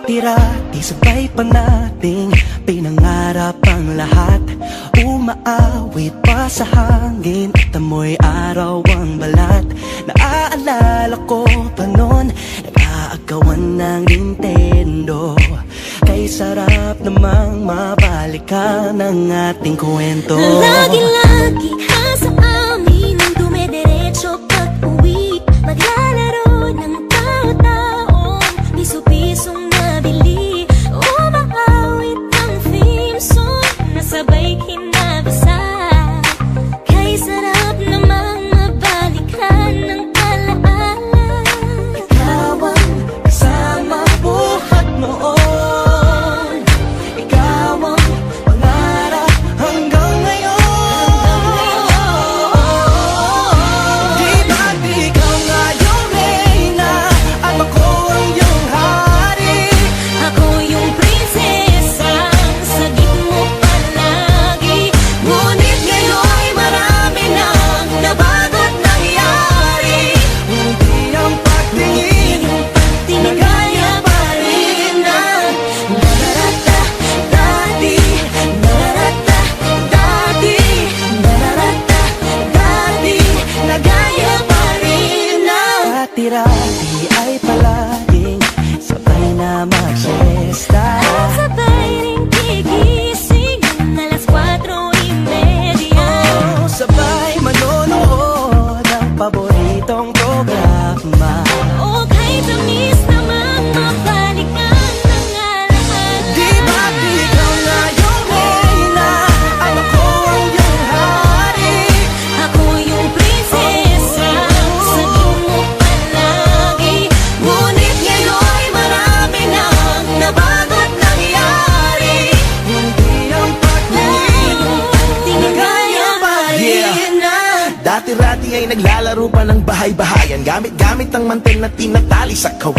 Dati-rati sabay pa nating pinangarap ang lahat. Umaawit pa sa hangin at amoy araw ang balat. Naaalala ko pa noon, nag-aagawan ng Nintendo. Kay sarap namang mabalikan ang ating kwento. Lagi-lagi ka sa amin ang dumidiretso pag-uwi. Maglalaro ng tao-taong piso-pisong nabili. Umaawit ang theme song na sabay kinabasa. Kay sarap namang mabalikan ng alaala. Ikaw ang kasama buhat noon. Ikaw ang pangarap hanggang ngayon. Di ba't ikaw nga yung reyna at ako ang iyong hari? Ako yung prinsesa, sagip mo palagi. Ngunit ngayon'y marami nang nabago't nangyari. Hindi ang pagtingin na gaya pa rin ng nararata dati. Nararata dati. Nararata dati. Na gaya pa rin ng dati-rati ay palaging sabay na mag-siesta. At sabay ring gigising ng alas 4:30. Sabay manonood ng paboritong programa. O kahit tamis naman mabalikan ng alaala. Di ba't ikaw nga yung reyna at ako ang iyong hari? Ako yung prinsesa, sagip mo palagi. Ngunit ngayon'y marami nang nabago't nangyari. Hindi ang pagtingin na gaya pa rin ng Dati-rati ay naglalaro pa ng bahay-bahayan, gamit-gamit ang mantel na tinatali sa kawan.